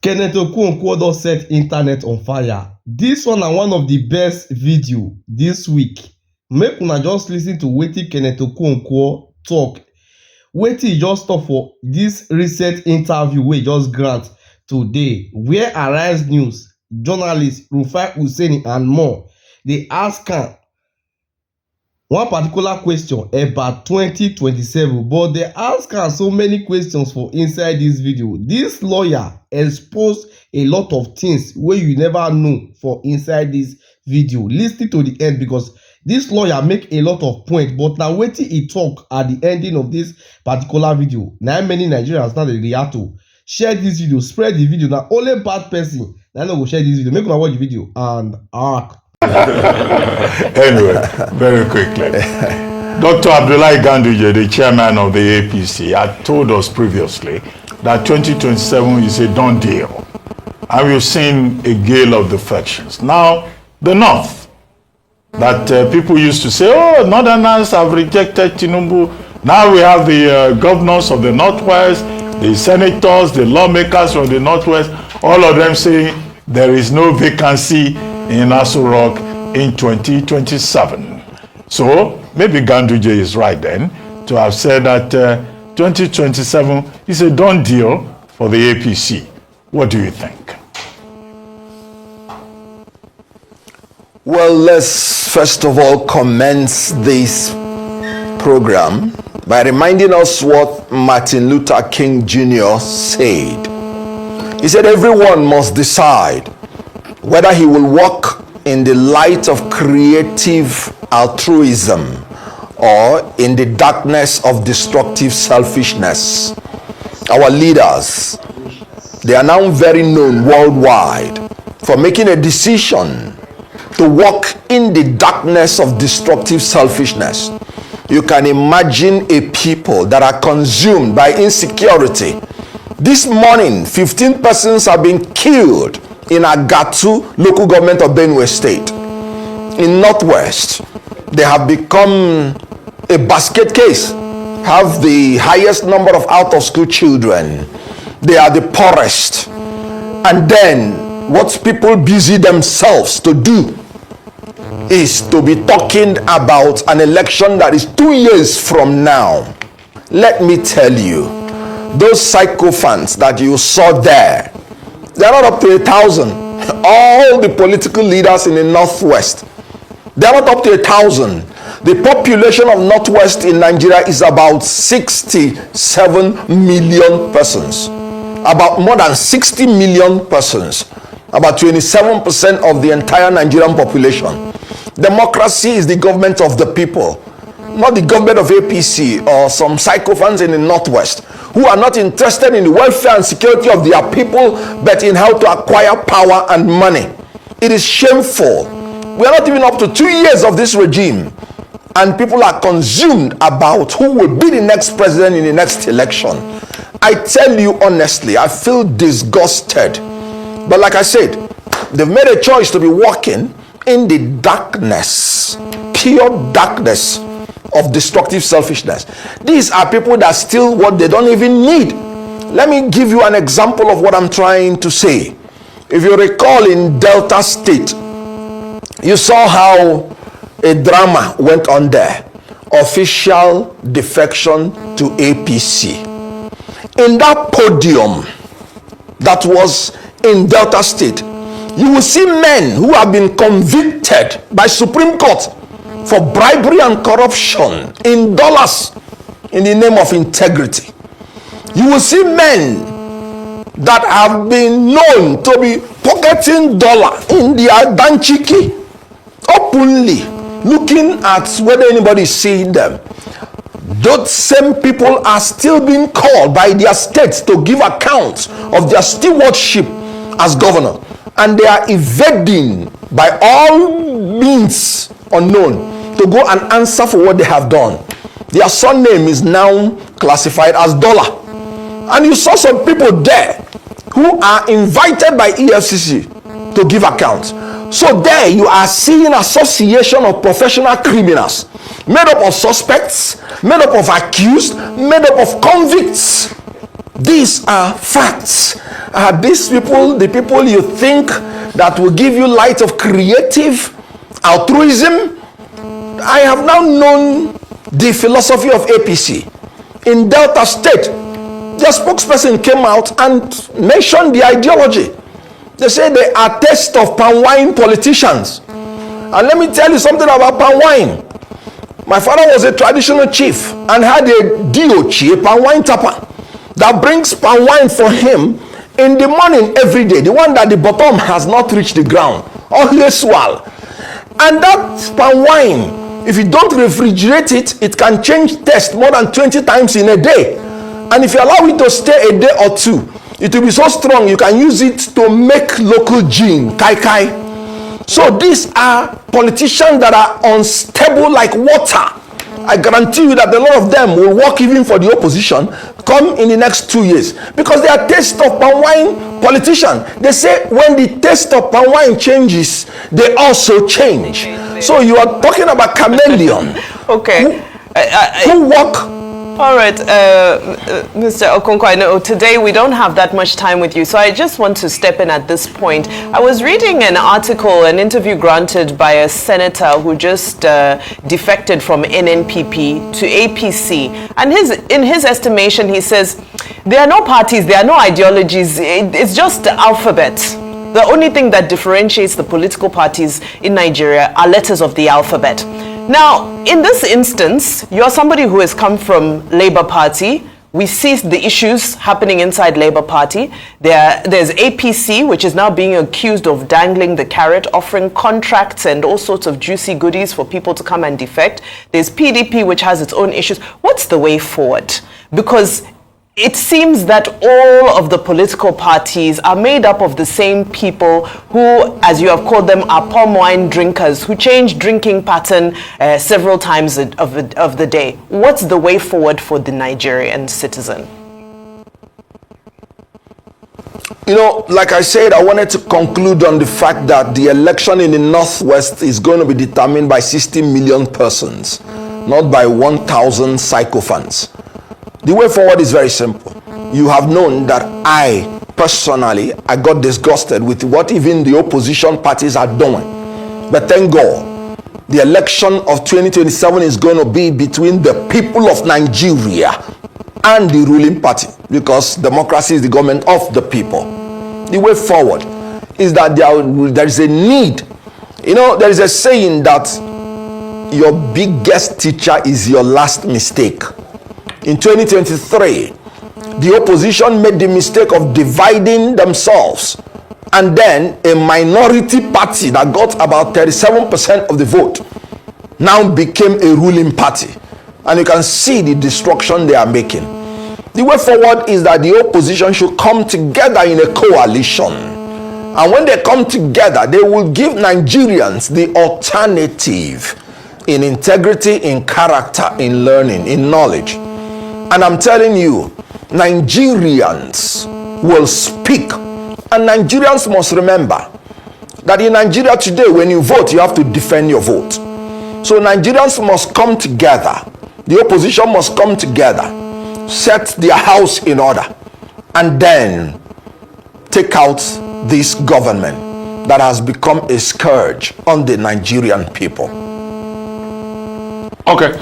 Kenneth Okonkwo don set internet on fire. This one na one of the best video this week. Make una just listen to wetin Kenneth Okonkwo talk. Wetin he just talk for this recent interview wey just grant today, where Arise News journalist Rufai Hussaini and more dey ask am one particular question about 2027, but they ask am so many questions for inside this video. This lawyer exposed a lot of things wey you never know for inside this video. Listen to the end because this lawyer make a lot of points, but na wetin he talk at the ending of this particular video na many Nigerians now dey react to. Share this video, spread the video. Na only bad person na no go share this video. Make una watch the video and Anyway, very quickly. Dr. Abdullahi Ganduje, the chairman of the APC, had told us previously that 2027 is a done deal. And we've seen a gale of defections. Now, the North, that people used to say, oh, Northerners have rejected Tinubu. Now we have the governors of the Northwest, the senators, the lawmakers from the Northwest, all of them saying there is no vacancy in Aso Rock in 2027. So maybe Ganduje is right then to have said that 2027 is a done deal for the APC. What do you think? Well, let's first of all commence this program by reminding us what Martin Luther King Jr. said. He said everyone must decide whether he will walk in the light of creative altruism or in the darkness of destructive selfishness. Our leaders, they are now very known worldwide for making a decision to walk in the darkness of destructive selfishness. You can imagine a people that are consumed by insecurity. This morning, 15 persons have been killed in Agatu, local government of Benue State. In Northwest, they have become a basket case, have the highest number of out-of-school children. They are the poorest. And then, what people busy themselves to do is to be talking about an election that is 2 years from now. Let me tell you, those sycophants that you saw there, they are not up to 1,000. All the political leaders in the Northwest, they are not up to 1,000. The population of Northwest in Nigeria is about 67 million persons. About more than 60 million persons. About 27% of the entire Nigerian population. Democracy is the government of the people, not the government of APC or some sycophants in the Northwest who are not interested in the welfare and security of their people, but in how to acquire power and money. It is shameful. We are not even up to 2 years of this regime, and people are consumed about who will be the next president in the next election. I tell you honestly, I feel disgusted. But like I said, they've made a choice to be walking in the darkness, pure darkness of destructive selfishness. These are people that steal what they don't even need. Let me give you an example of what I'm trying to say. If you recall, in Delta State, you saw how a drama went on there. Official defection to APC. In that podium that was in Delta State, you will see men who have been convicted by Supreme Court for bribery and corruption in dollars in the name of integrity. You will see men that have been known to be pocketing dollar in their danchiki openly, looking at whether anybody is seeing them. Those same people are still being called by their states to give account of their stewardship as governor, and they are evading by all means unknown to go and answer for what they have done. Their surname is now classified as dollar, and you saw some people there who are invited by EFCC to give account. So there you are seeing association of professional criminals made up of suspects, made up of accused, made up of convicts. These are facts. Are these people the people you think that will give you light of creative altruism? I have now known the philosophy of APC. In Delta State, their spokesperson came out and mentioned the ideology. They say they are taste of palm wine politicians. And let me tell you something about palm wine. My father was a traditional chief and had a DOC, a palm wine tapper, that brings palm wine for him in the morning every day. The one that the bottom has not reached the ground, always swell. And that palm wine, if you don't refrigerate it, it can change taste more than 20 times in a day. And if you allow it to stay a day or two, it will be so strong you can use it to make local gin, kai kai. So these are politicians that are unstable like water. I guarantee you that a lot of them will work even for the opposition come in the next 2 years, because they are taste of palm wine politicians. They say when the taste of palm wine changes, they also change. So you are talking about chameleon. Okay. Who work. All right, Mr. Okonkwo, I know today we don't have that much time with you, so I just want to step in at this point. I was reading an article, an interview granted by a senator who just defected from NNPP to APC, and in his estimation, he says, there are no parties, there are no ideologies, it's just the alphabet. The only thing that differentiates the political parties in Nigeria are letters of the alphabet. Now, in this instance, you're somebody who has come from Labour Party. We see the issues happening inside Labour Party. There's APC, which is now being accused of dangling the carrot, offering contracts and all sorts of juicy goodies for people to come and defect. There's PDP, which has its own issues. What's the way forward? Because it seems that all of the political parties are made up of the same people who, as you have called them, are palm wine drinkers who change drinking pattern several times of the day. What's the way forward for the Nigerian citizen? You know, like I said, I wanted to conclude on the fact that the election in the Northwest is going to be determined by 60 million persons, not by 1,000 sycophants. The way forward is very simple. You have known that I got disgusted with what even the opposition parties are doing. But thank God, the election of 2027 is going to be between the people of Nigeria and the ruling party, because democracy is the government of the people. The way forward is that there is a need. You know, there is a saying that your biggest teacher is your last mistake. In 2023, the opposition made the mistake of dividing themselves, and then a minority party that got about 37% of the vote now became a ruling party, and you can see the destruction they are making. The way forward is that the opposition should come together in a coalition, and when they come together, they will give Nigerians the alternative in integrity, in character, in learning, in knowledge. And I'm telling you, Nigerians will speak. And Nigerians must remember that in Nigeria today, when you vote, you have to defend your vote. So Nigerians must come together. The opposition must come together, set their house in order, and then take out this government that has become a scourge on the Nigerian people. Okay,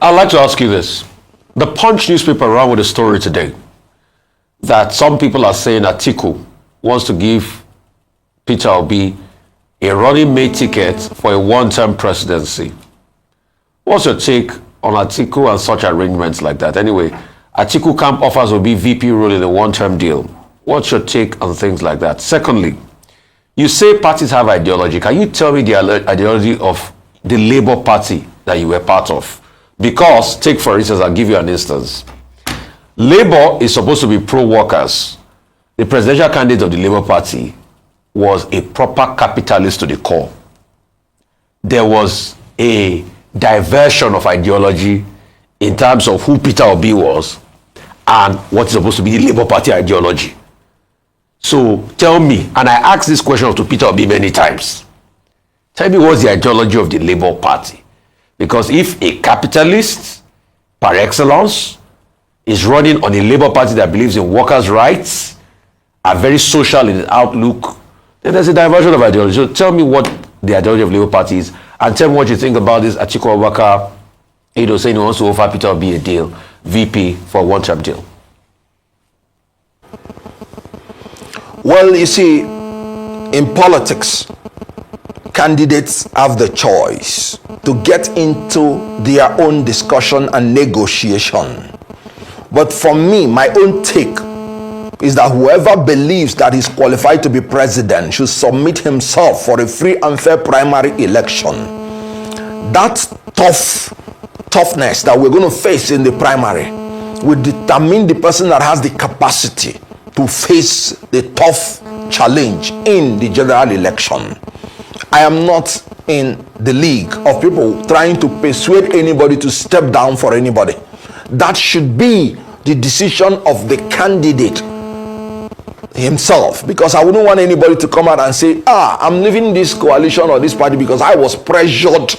I'd like to ask you this. The Punch newspaper ran with a story today that some people are saying Atiku wants to give Peter Obi a running mate ticket for a one-term presidency. What's your take on Atiku and such arrangements like that? Anyway, Atiku camp offers Obi VP role in a one-term deal. What's your take on things like that? Secondly, you say parties have ideology. Can you tell me the ideology of the Labour Party that you were part of? Because, take for instance, I'll give you an instance. Labour is supposed to be pro-workers. The presidential candidate of the Labour Party was a proper capitalist to the core. There was a diversion of ideology in terms of who Peter Obi was and what is supposed to be the Labour Party ideology. So tell me, and I asked this question to Peter Obi many times, tell me what's the ideology of the Labour Party? Because if a capitalist, par excellence, is running on a Labour Party that believes in workers' rights are very social in the outlook, then there's a diversion of ideology. So tell me what the ideology of Labour Party is, and tell me what you think about this Atiku Abubakar, saying he wants to offer Peter Obi a deal, VP, for a one-term deal. Well, you see, in politics, candidates have the choice to get into their own discussion and negotiation. But for me, my own take is that whoever believes that he's qualified to be president should submit himself for a free and fair primary election. That toughness that we're going to face in the primary will determine the person that has the capacity to face the tough challenge in the general election. I am not in the league of people trying to persuade anybody to step down for anybody. That should be the decision of the candidate himself, because I wouldn't want anybody to come out and say, I'm leaving this coalition or this party because I was pressured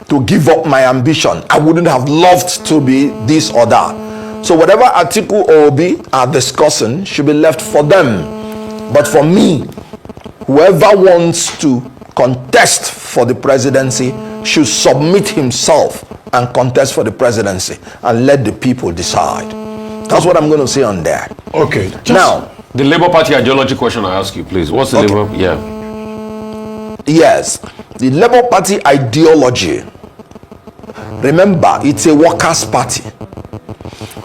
to give up my ambition. I wouldn't have loved to be this or that. So whatever Atiku or Obi are discussing should be left for them. But for me, whoever wants to contest for the presidency should submit himself and contest for the presidency and let the people decide. That's what I'm going to say on that. Okay. Now, the Labour Party ideology question I ask you, please. What's the Labour? Yeah. Yes, the Labour Party ideology. Remember, it's a workers' party.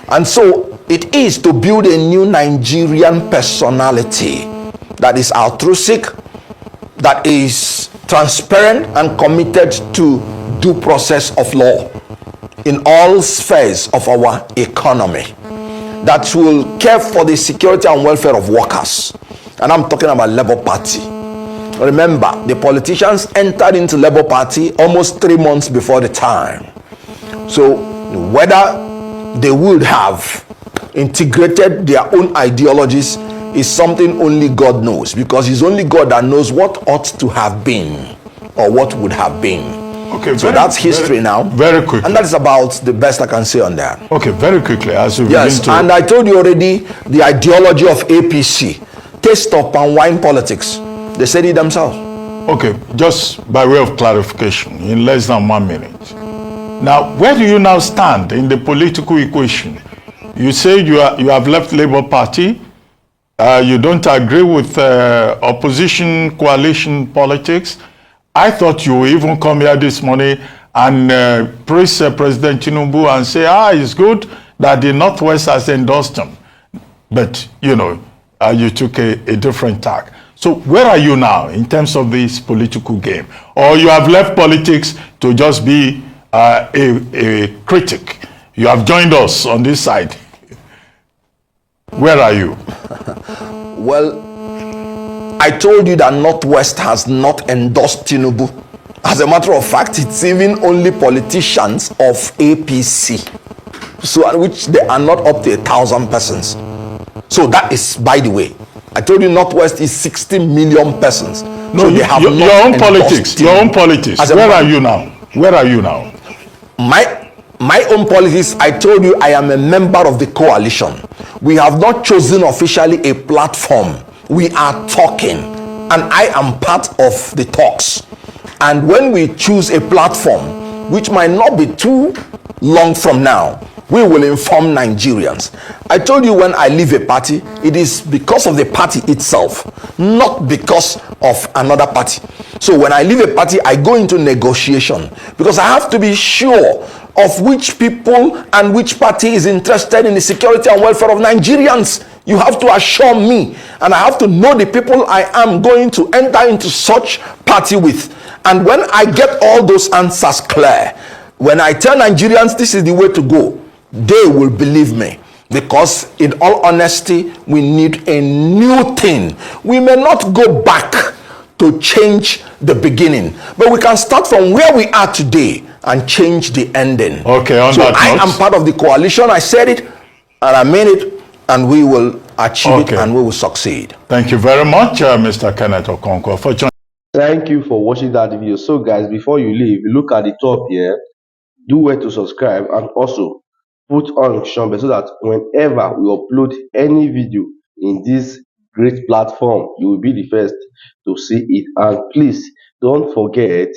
And so it is to build a new Nigerian personality that is altruistic, that is transparent and committed to due process of law in all spheres of our economy, that will care for the security and welfare of workers. And I'm talking about Labour Party. Remember, the politicians entered into Labour Party almost 3 months before the time. So whether they would have integrated their own ideologies is something only God knows, because it's only God that knows what ought to have been or what would have been. Okay, so that's history now. Very quickly. And that is about the best I can say on that. Okay, very quickly. As you yes, begin to... and I told you already the ideology of APC, taste of and wine politics. They said it themselves. Okay, just by way of clarification, in less than 1 minute. Now, where do you now stand in the political equation? You say you have left Labour Party. You don't agree with opposition coalition politics. I thought you would even come here this morning and praise President Tinubu and say, it's good that the Northwest has endorsed him. But, you took a different tack. So where are you now in terms of this political game? Or you have left politics to just be a critic? You have joined us on this side. Where are you? Well, I told you that Northwest has not endorsed Tinubu. As a matter of fact, it's even only politicians of APC, so which they are not up to 1,000 persons. So that is, by the way, I told you Northwest is 60 million persons. No, so they have your not own politics. Tinubu. Your own politics. Where are you now? Where are you now? My own politics, I told you I am a member of the coalition. We have not chosen officially a platform. We are talking, and I am part of the talks. And when we choose a platform, which might not be too long from now, we will inform Nigerians. I told you when I leave a party, it is because of the party itself, not because of another party. So when I leave a party, I go into negotiation because I have to be sure of which people and which party is interested in the security and welfare of Nigerians. You have to assure me, and I have to know the people I am going to enter into such party with. And when I get all those answers clear, when I tell Nigerians this is the way to go, they will believe me. Because in all honesty, we need a new thing. We may not go back to change the beginning, but we can start from where we are today and change the ending. Okay, on so that I note, am part of the coalition. I said it and I mean it, and we will achieve it and we will succeed. Thank you very much, Mr. Kenneth Okonkwo, for joining. Thank you for watching that video. So guys, before you leave, look at the top here, do where to subscribe, and also put on notification bell so that whenever we upload any video in this great platform. You will be the first to see it. And please don't forget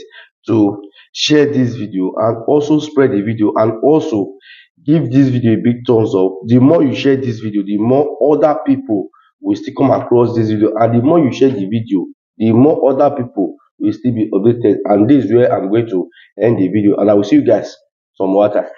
to share this video and also spread the video, and also give this video a big thumbs up. The more you share this video, the more other people will still come across this video, and the more you share the video, the more other people will still be updated. And this is where I'm going to end the video, and I will see you guys some more time.